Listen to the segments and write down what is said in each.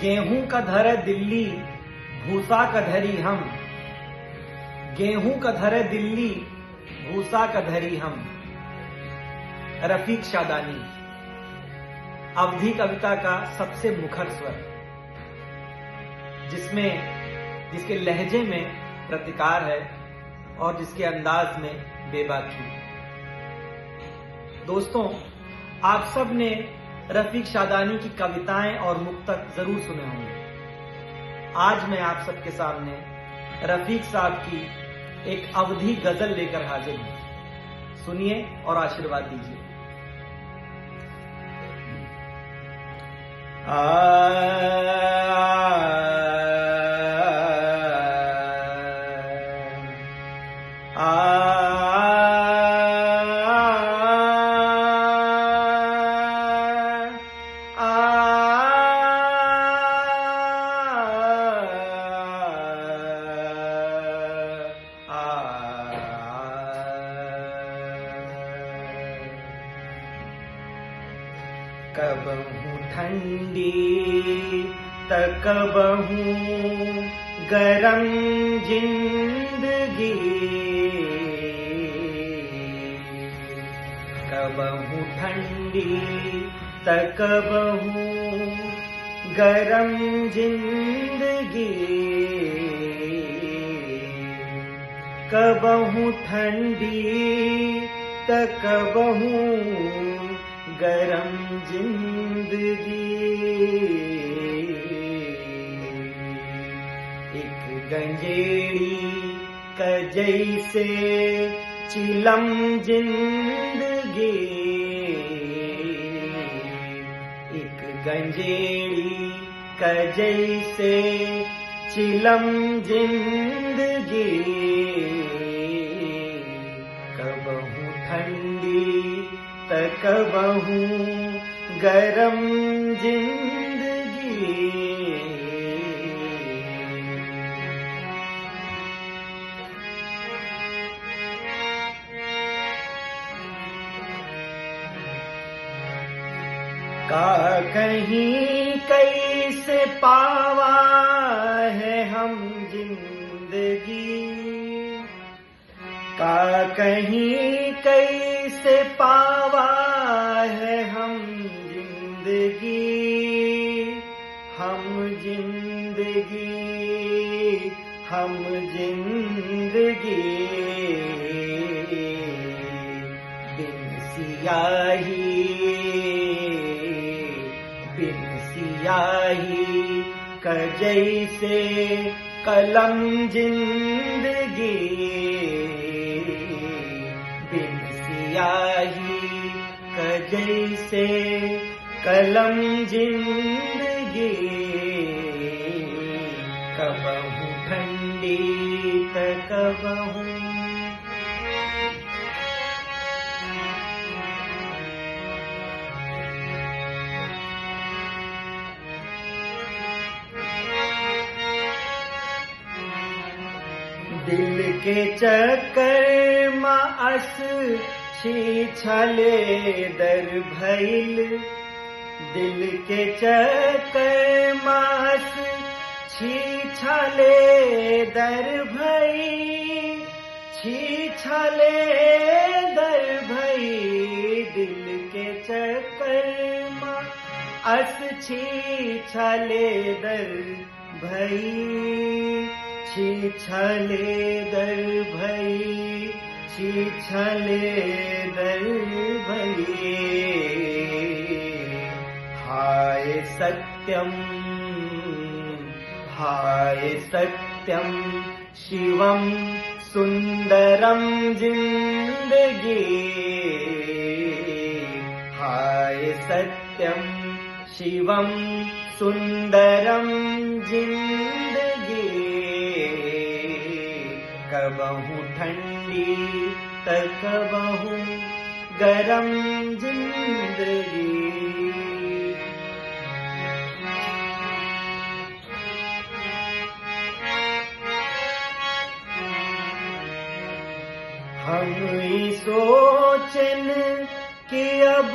गेहूं का धरे दिल्ली, भूसा का धरी हम। गेहूं का धरे दिल्ली, भूसा का धरी हम। रफीक शादानी। अवधी कविता का सबसे मुखर स्वर, जिसके लहजे में प्रतिकार है और जिसके अंदाज में बेबाकी। दोस्तों, आप सब ने रफीक शादानी की कविताएं और मुक्तक जरूर सुने होंगे। आज मैं आप सबके सामने रफीक साहब की एक अवधी गजल लेकर हाजिर हूं। सुनिए और आशीर्वाद दीजिए। कबहू ठंडी त कबहू गरम जिंदगी, कबहू ठंडी त कबहू गरम जिंदगी, कबहू ठंडी त कबहू गरम जिंदगी। एक गंजेड़ी का जैसे चिलम जिंदगी, एक गंजेड़ी का जैसे चिलम जिंदगी, कबहू ठंडी त कबहू गरम जिंदगी। का कहीं कैसे पावा है हम जिंदगी, का कहीं कैसे पावा है हम जिंदगी, हम जिंदगी, हम जिंदगी। बिन सियाही, बिन सियाही का जैसे कलम जिंदगी, बिन सियाही का जैसे कलम जिंदगी, कबहू ठंडी त कबहू दिल के चक्कर मास छीछले दर भइल, दिल के चक्कर मास छीछले दर भई, छीछले दर भई, दिल के चक्कर मास छीछले दर भई, छीछले दर भई, छीछले दर भई। हाय सत्यम, हाय सत्यम शिवम सुंदरम जिंदगी, हाय सत्यम शिवम सुंदरम जिंदगी, कबहू ठंडी त कबहू गरम जिंदगी। हम ही सोचन कि अब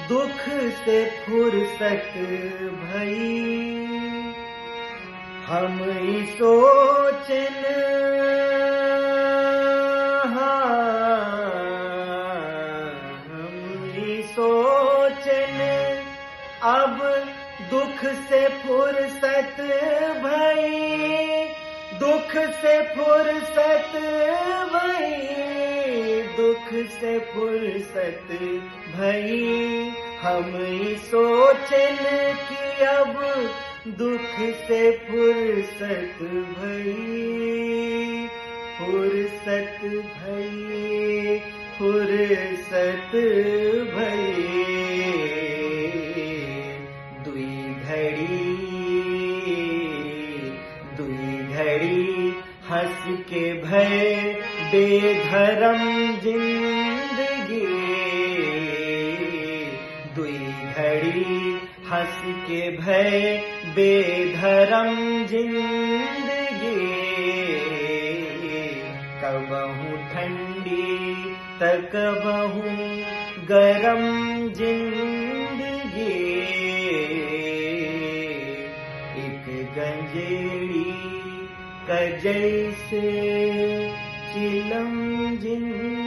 दुख से फुर्सत भई, हम ही सोचन हम ही सोचन अब दुख से फुर्सत भई, दुख से फुर्सत भई, दुख से फुर्सत भई। हम ही सोचन कि अब दुख से फुर्सत भई, फुर्सत भई, फुर्सत भई। दुई घड़ी हंस के भय बेधर्म जिंदगी, दुई घड़ी हंस के भय बेधर्म जिंदगी। कबहू ठंडी त कबहू गरम जिंदगी, एक गंजेड़ी का जैसे चिलम जिंदगी।